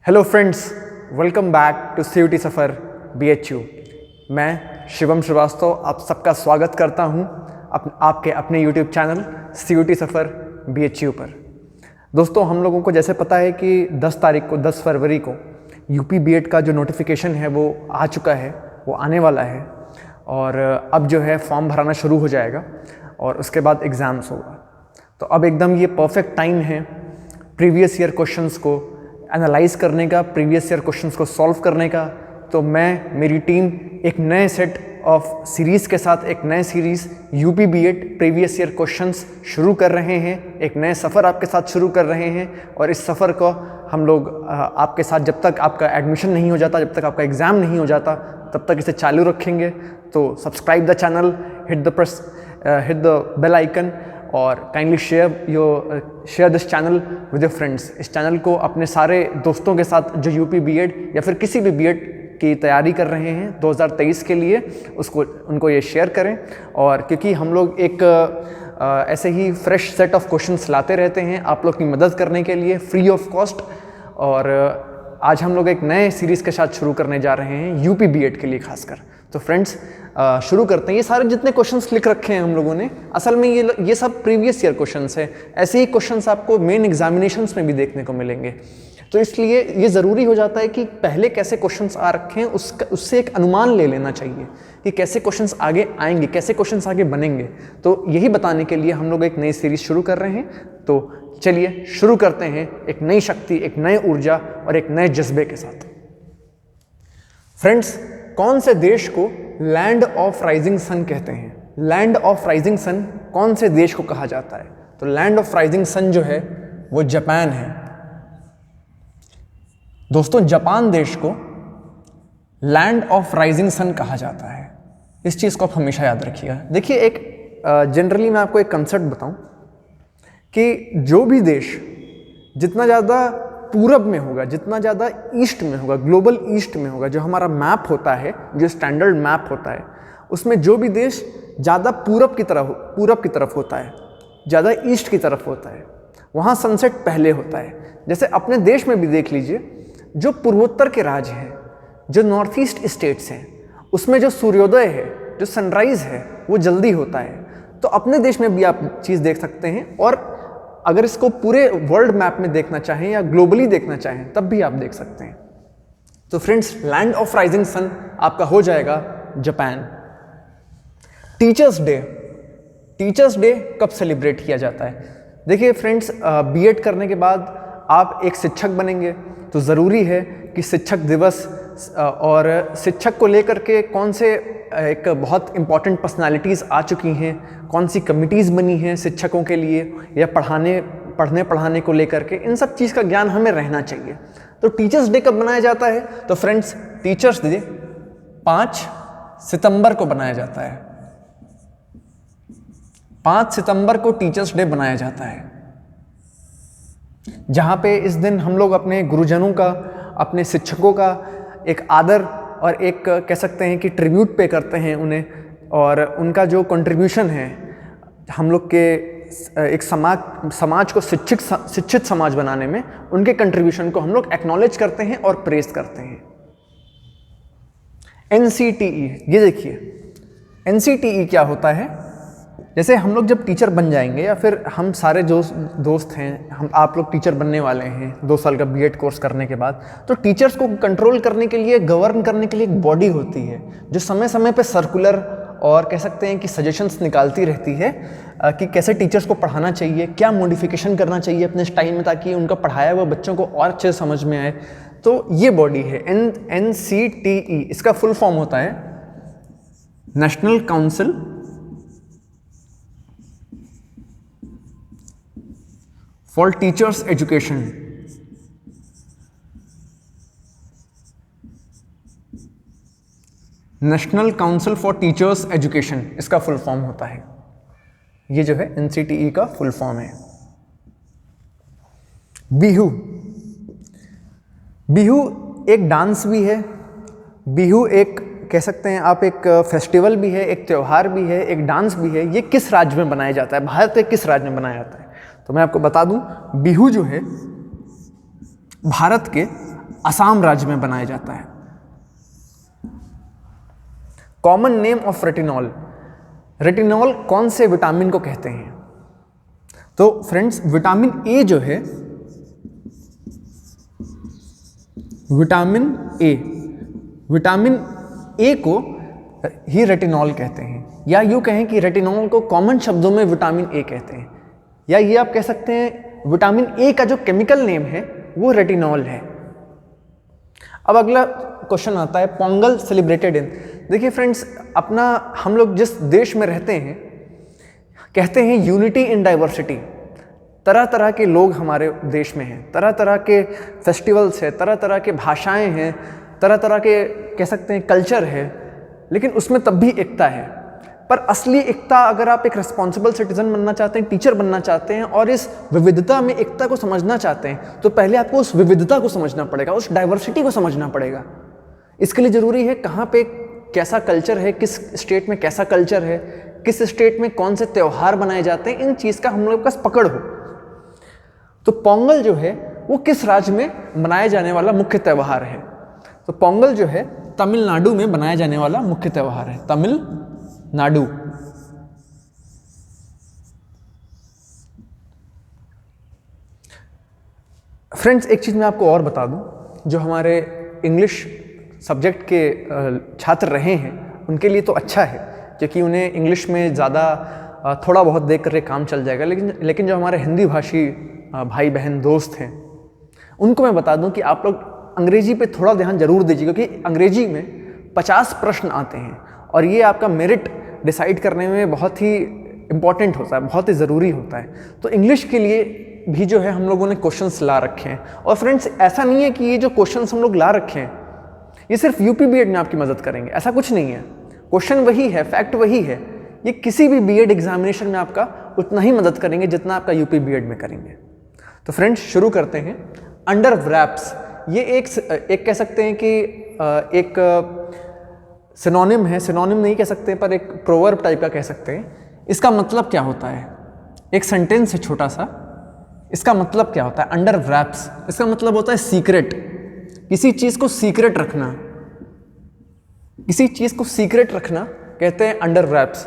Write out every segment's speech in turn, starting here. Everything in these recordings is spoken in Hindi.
Hello friends, welcome back to CUT सफ़र BHU। मैं शिवम श्रीवास्तव आप सबका स्वागत करता हूं आपके अपने YouTube चैनल CUT सफ़र BHU पर। दोस्तों, हम लोगों को जैसे पता है कि 10 फरवरी को UP BEd का जो नोटिफिकेशन है वो आ चुका है, वो आने वाला है और अब जो है फॉर्म भराना शुरू हो जाएगा और उसके बाद एग्ज़ाम्स होगा। तो अब एकदम ये परफेक्ट टाइम है प्रीवियस ईयर क्वेश्चंस को एनालाइज करने का, प्रीवियस ईयर क्वेश्चंस को सॉल्व करने का। तो मेरी टीम एक नए सेट ऑफ सीरीज़ के साथ एक नए series UP BEd previous year questions शुरू कर रहे हैं। एक नए सफ़र आपके साथ शुरू कर रहे हैं और इस सफ़र को हम लोग आपके साथ जब तक आपका एडमिशन नहीं हो जाता, जब तक आपका एग्ज़ाम नहीं हो जाता, तब तक इसे चालू रखेंगे। तो subscribe the channel, hit the bell icon और kindly share this channel with your friends. इस चैनल को अपने सारे दोस्तों के साथ जो UP BEd या फिर किसी भी BEd की तैयारी कर रहे हैं 2023 के लिए, उनको ये शेयर करें। और क्योंकि हम लोग एक ऐसे ही फ्रेश सेट ऑफ क्वेश्चंस लाते रहते हैं आप लोग की मदद करने के लिए फ्री ऑफ कॉस्ट। और आज हम लोग एक नए सीरीज़ के साथ शुरू करने जा रहे हैं UP BEd के लिए खासकर। तो फ्रेंड्स, शुरू करते हैं। ये सारे जितने क्वेश्चंस लिख रखे हैं हम लोगों ने, असल में ये सब प्रीवियस ईयर क्वेश्चंस है। ऐसे ही क्वेश्चंस आपको मेन एग्जामिनेशंस में भी देखने को मिलेंगे। तो इसलिए ये ज़रूरी हो जाता है कि पहले कैसे क्वेश्चंस आ रखे हैं उससे एक अनुमान ले लेना चाहिए कि कैसे क्वेश्चंस आगे आएंगे, कैसे क्वेश्चंस आगे बनेंगे। तो यही बताने के लिए हम लोग एक नई सीरीज़ शुरू कर रहे हैं। तो चलिए शुरू करते हैं एक नई शक्ति, एक नई ऊर्जा और एक नए जज्बे के साथ। फ्रेंड्स, कौन से देश को लैंड ऑफ राइजिंग सन कहते हैं? लैंड ऑफ राइजिंग सन कौन से देश को कहा जाता है? तो लैंड ऑफ राइजिंग सन जो है वो जापान है। दोस्तों, जापान देश को लैंड ऑफ राइजिंग सन कहा जाता है। इस चीज़ को आप हमेशा याद रखिएगा। देखिए, एक जनरली मैं आपको एक कंसेप्ट बताऊं कि जो भी देश जितना ज़्यादा पूरब में होगा, जितना ज़्यादा ईस्ट में होगा, ग्लोबल ईस्ट में होगा, जो हमारा मैप होता है, जो स्टैंडर्ड मैप होता है, उसमें जो भी देश ज़्यादा पूरब की तरफ होता है, ज़्यादा ईस्ट की तरफ होता है, वहाँ सनसेट पहले होता है। जैसे अपने देश में भी देख लीजिए, जो पूर्वोत्तर के राज्य हैं, जो नॉर्थ ईस्ट स्टेट्स हैं, उसमें जो सूर्योदय है, जो सनराइज़ है, वो जल्दी होता है। तो अपने देश में भी आप चीज़ देख सकते हैं। और अगर इसको पूरे वर्ल्ड मैप में देखना चाहें या ग्लोबली देखना चाहें तब भी आप देख सकते हैं। तो friends, land of rising sun आपका हो जाएगा जापान। टीचर्स डे कब सेलिब्रेट किया जाता है? देखिए फ्रेंड्स, BEd करने के बाद आप एक शिक्षक बनेंगे तो ज़रूरी है कि शिक्षक दिवस और शिक्षक को लेकर के कौन से एक बहुत इम्पॉर्टेंट पर्सनालिटीज़ आ चुकी हैं, कौन सी कमिटीज़ बनी हैं शिक्षकों के लिए या पढ़ाने को लेकर के, इन सब चीज़ का ज्ञान हमें रहना चाहिए। तो टीचर्स डे कब मनाया जाता है? तो फ्रेंड्स, टीचर्स डे 5 सितंबर को बनाया जाता है। 5 सितंबर को टीचर्स डे बनाया जाता है, जहाँ पे इस दिन हम लोग अपने गुरुजनों का, अपने शिक्षकों का एक आदर और एक कह सकते हैं कि ट्रिब्यूट पे करते हैं उन्हें, और उनका जो कंट्रीब्यूशन है हम लोग के एक समाज को शिक्षित समाज बनाने में, उनके कंट्रीब्यूशन को हम लोग एक्नॉलेज करते हैं और प्रेज करते हैं। NCTE, ये देखिए NCTE क्या होता है। जैसे हम लोग जब टीचर बन जाएंगे या फिर हम सारे जो दोस्त हैं, आप लोग टीचर बनने वाले हैं 2 साल का BEd कोर्स करने के बाद, तो टीचर्स को कंट्रोल करने के लिए, गवर्न करने के लिए एक बॉडी होती है जो समय समय पे सर्कुलर और कह सकते हैं कि सजेशंस निकालती रहती है कि कैसे टीचर्स को पढ़ाना चाहिए, क्या मॉडिफिकेशन करना चाहिए अपने स्टाइल में, ताकि उनका पढ़ाया हुआ बच्चों को और अच्छे समझ में आए। तो ये बॉडी है NCTE। इसका फुल फॉर्म होता है national council for teachers education. National council for teachers education इसका फुल फॉर्म होता है। ये जो है NCTE का फुल फॉर्म है। बिहू एक डांस भी है। बिहू एक कह सकते हैं आप एक फेस्टिवल भी है, एक त्यौहार भी है, एक डांस भी है। ये किस राज्य में बनाया जाता है? भारत के किस राज्य में बनाया जाता है? तो मैं आपको बता दूं, बिहू जो है भारत के असम राज्य में बनाया जाता है। Common name of retinol, retinol कौन से विटामिन को कहते हैं? तो फ्रेंड्स, विटामिन ए जो है, विटामिन ए को ही रेटिनॉल कहते हैं, या यूं कहें कि रेटिनॉल को कॉमन शब्दों में विटामिन ए कहते हैं, या ये आप कह सकते हैं विटामिन ए का जो केमिकल नेम है वो रेटिनॉल है। अब अगला क्वेश्चन आता है, पोंगल सेलिब्रेटेड इन। देखिए फ्रेंड्स, हम लोग जिस देश में रहते हैं कहते हैं यूनिटी इन डाइवर्सिटी। तरह तरह के लोग हमारे देश में हैं, तरह तरह के फेस्टिवल्स हैं, तरह तरह के भाषाएं हैं, तरह तरह के कह सकते हैं कल्चर है, लेकिन उसमें तब भी एकता है। पर असली एकता, अगर आप एक रिस्पॉन्सिबल सिटीजन बनना चाहते हैं, टीचर बनना चाहते हैं और इस विविधता में एकता को समझना चाहते हैं, तो पहले आपको उस विविधता को समझना पड़ेगा, उस डाइवर्सिटी को समझना पड़ेगा। इसके लिए ज़रूरी है कहाँ पे कैसा कल्चर है, किस स्टेट में कैसा कल्चर है, किस स्टेट में कौन से त्यौहार बनाए जाते हैं, इन चीज़ का हम लोग के पास पकड़ हो। तो पोंगल जो है वो किस राज्य में मनाया जाने वाला मुख्य त्यौहार है? तो पोंगल जो है तमिलनाडु में बनाया जाने वाला मुख्य त्यौहार है, तमिलनाडु। फ्रेंड्स, एक चीज़ मैं आपको और बता दूं, जो हमारे इंग्लिश सब्जेक्ट के छात्र रहे हैं उनके लिए तो अच्छा है, क्योंकि उन्हें इंग्लिश में ज़्यादा थोड़ा बहुत देख करके काम चल जाएगा। लेकिन जो हमारे हिंदी भाषी भाई बहन दोस्त हैं, उनको मैं बता दूं कि आप लोग अंग्रेजी पे थोड़ा ध्यान जरूर दीजिए, क्योंकि अंग्रेजी में 50 प्रश्न आते हैं और ये आपका मेरिट डिसाइड करने में बहुत ही इम्पॉर्टेंट होता है, बहुत ही ज़रूरी होता है। तो इंग्लिश के लिए भी जो है हम लोगों ने क्वेश्चंस ला रखे हैं। और फ्रेंड्स, ऐसा नहीं है कि ये जो क्वेश्चंस हम लोग ला रखे हैं ये सिर्फ यूपी बीएड में आपकी मदद करेंगे, ऐसा कुछ नहीं है। क्वेश्चन वही है, फैक्ट वही है, ये किसी भी बीएड एग्जामिनेशन में आपका उतना ही मदद करेंगे जितना आपका यूपी बीएड में करेंगे। तो फ्रेंड्स, शुरू करते हैं। अंडर रैप्स, ये एक कह सकते हैं कि एक सिनोनिम है, सिनोनिम नहीं कह सकते पर एक प्रोवर्ब टाइप का कह सकते हैं। इसका मतलब क्या होता है? एक सेंटेंस है छोटा सा, इसका मतलब क्या होता है? अंडर रैप्स, इसका मतलब होता है सीक्रेट, किसी चीज़ को सीक्रेट रखना, किसी चीज़ को सीक्रेट रखना कहते हैं अंडर रैप्स।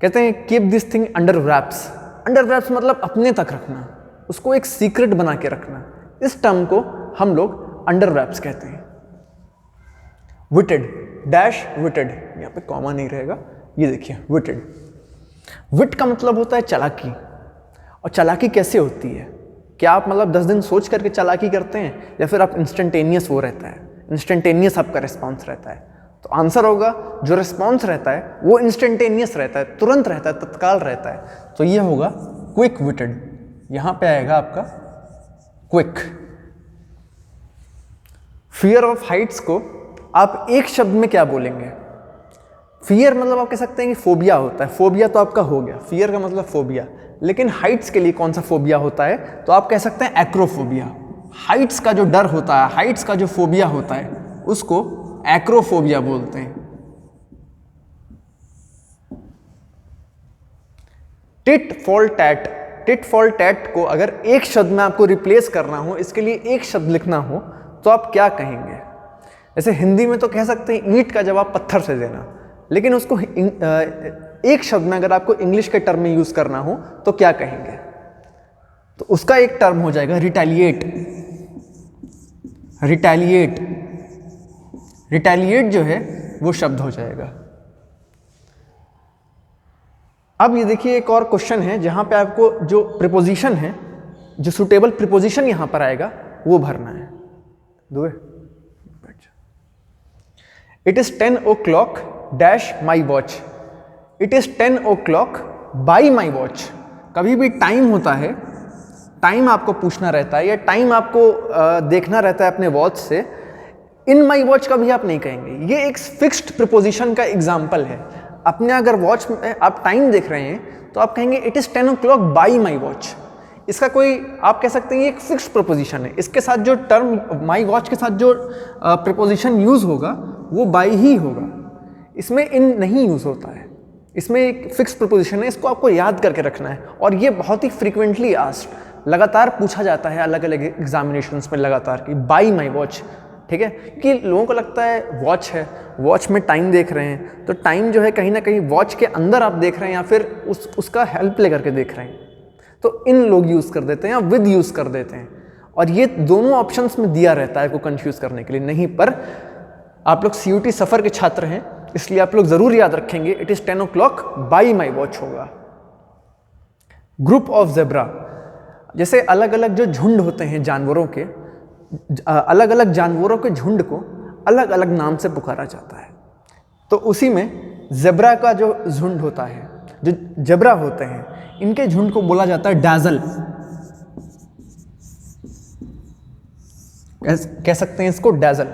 कहते हैं keep this thing under raps. Under raps मतलब अपने तक रखना, उसको एक सीक्रेट बना के रखना। इस टर्म को हम लोग अंडर रैप्स कहते हैं। विटेड, डैश विटेड, यहाँ पे कॉमा नहीं रहेगा, ये देखिए विटेड। विट का मतलब होता है चालाकी। और चालाकी कैसे होती है? क्या आप मतलब 10 दिन सोच करके चालाकी करते हैं, या फिर आप इंस्टेंटेनियस वो रहता है, इंस्टेंटेनियस आपका रिस्पॉन्स रहता है? तो आंसर होगा जो रिस्पॉन्स रहता है वो इंस्टेंटेनियस रहता है, तुरंत रहता है, तत्काल रहता है। तो ये होगा क्विक विटेड, यहाँ पे आएगा आपका क्विक। फियर ऑफ हाइट्स को आप एक शब्द में क्या बोलेंगे? फियर मतलब आप कह सकते हैं कि फोबिया होता है, फोबिया तो आपका हो गया, फियर का मतलब फोबिया। लेकिन हाइट्स के लिए कौन सा फोबिया होता है? तो आप कह सकते हैं एक्रोफोबिया। हाइट्स का जो डर होता है, हाइट्स का जो फोबिया होता है, उसको एक्रोफोबिया बोलते हैं। Tit for tat, tit for tat को अगर एक शब्द में आपको रिप्लेस करना हो, इसके लिए एक शब्द लिखना हो, तो आप क्या कहेंगे? जैसे हिंदी में तो कह सकते हैं ईंट का जवाब पत्थर से देना, लेकिन उसको एक शब्द में अगर आपको इंग्लिश के टर्म में यूज करना हो तो क्या कहेंगे? तो उसका एक टर्म हो जाएगा रिटेलिएट। रिटेलिएट, रिटेलिएट जो है वो शब्द हो जाएगा। अब ये देखिए एक और क्वेश्चन है जहां पे आपको जो प्रीपोजिशन है, जो सुटेबल प्रीपोजिशन यहां पर आएगा वो भरना है। दुए, it is 10 o'clock dash my watch. It is 10 o'clock by my watch. कभी भी टाइम होता है, टाइम आपको पूछना रहता है या टाइम आपको देखना रहता है अपने वॉच से, इन माई वॉच कभी आप नहीं कहेंगे। ये एक फिक्स्ड प्रीपोजिशन का एग्जाम्पल है। अपने अगर वॉच में आप टाइम देख रहे हैं तो आप कहेंगे it is 10 o'clock by my watch. इसका कोई आप कह सकते हैं ये एक फिक्स प्रीपोजिशन है। इसके साथ जो टर्म माई वॉच के साथ जो प्रीपोजिशन यूज होगा वो बाई ही होगा, इसमें इन नहीं यूज होता है। इसमें एक फिक्स प्रीपोजिशन है, इसको आपको याद करके रखना है। और ये बहुत ही फ्रीक्वेंटली आस्क्ड, लगातार पूछा जाता है अलग अलग एग्जामिनेशंस में लगातार कि बाई माई वॉच, ठीक है, कि लोगों को लगता है वॉच है, वॉच में टाइम देख रहे हैं, तो टाइम जो है कहीं ना कहीं वॉच के अंदर आप देख रहे हैं या फिर उसका हेल्प लेकर के देख रहे हैं, तो इन लोग यूज़ कर देते हैं या विद यूज़ कर देते हैं। और ये दोनों ऑप्शंस में दिया रहता है को कंफ्यूज करने के लिए। नहीं, पर आप लोग CUT सफ़र के छात्र हैं, इसलिए आप लोग ज़रूर याद रखेंगे it is 10 o'clock by my watch होगा। ग्रुप ऑफ ज़ेब्रा, जैसे अलग अलग जो झुंड होते हैं जानवरों के, अलग अलग जानवरों के झुंड को अलग अलग नाम से पुकारा जाता है। तो उसी में ज़ेब्रा का जो झुंड होता है, जो ज़ेब्रा होते हैं, इनके झुंड को बोला जाता है डैज़ल। कह सकते हैं इसको डैज़ल।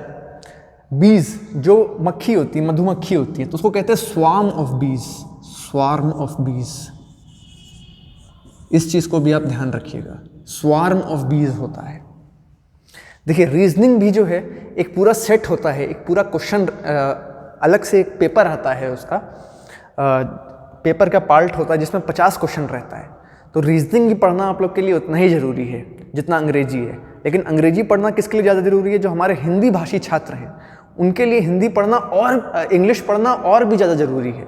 बीज, जो मक्खी होती है, मधुमक्खी होती है, तो उसको कहते हैं स्वार्म ऑफ बीज, स्वार्म ऑफ बीज। इस चीज़ को भी आप ध्यान रखिएगा, स्वार्म ऑफ बीज होता है। देखिए, रीजनिंग भी जो है एक पूरा सेट होता है, एक पूरा क्वेश्चन अलग से एक पेपर आता है, उसका पेपर का पार्ट होता है जिसमें 50 क्वेश्चन रहता है। तो रीजनिंग भी पढ़ना आप लोग के लिए उतना ही ज़रूरी है जितना अंग्रेजी है। लेकिन अंग्रेजी पढ़ना किसके लिए ज़्यादा ज़रूरी है? जो हमारे हिंदी भाषी छात्र हैं उनके लिए हिंदी पढ़ना और इंग्लिश पढ़ना और भी ज़्यादा ज़रूरी है।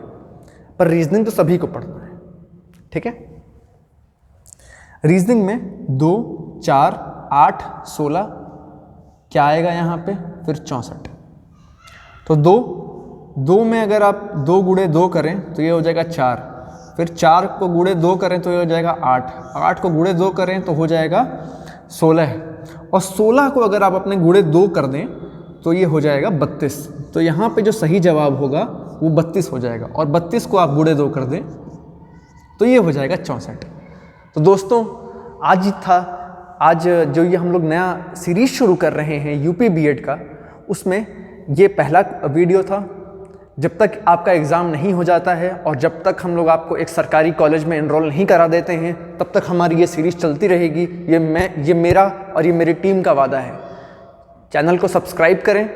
पर रीजनिंग तो सभी को पढ़ना है, ठीक है। रीजनिंग में 2, 4, 8, 16 क्या आएगा यहाँ पे? फिर 64। तो 2 में अगर आप 2 गुणे 2 करें तो ये हो जाएगा 4, फिर 4 को गुणे 2 करें तो ये हो जाएगा 8, 8 को गुणे 2 करें तो हो जाएगा 16, और 16 को अगर आप अपने गुणे 2 कर दें तो ये हो जाएगा 32। तो यहाँ पे जो सही जवाब होगा वो 32 हो जाएगा, और 32 को आप गुणे 2 कर दें तो ये हो जाएगा 64। तो दोस्तों, आज जो ये हम लोग नया सीरीज शुरू कर रहे हैं UP B.Ed का, उसमें ये पहला वीडियो था। जब तक आपका एग्ज़ाम नहीं हो जाता है और जब तक हम लोग आपको एक सरकारी कॉलेज में एनरोल नहीं करा देते हैं, तब तक हमारी ये सीरीज़ चलती रहेगी। ये मेरा और ये मेरी टीम का वादा है। चैनल को सब्सक्राइब करें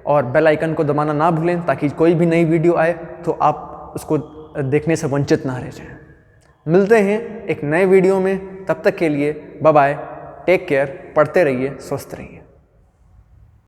और बेल आइकन को दबाना ना भूलें, ताकि कोई भी नई वीडियो आए तो आप उसको देखने से वंचित ना रह जाएं। मिलते हैं एक नए वीडियो में, तब तक के लिए बाय बाय, टेक केयर, पढ़ते रहिए, स्वस्थ रहिए।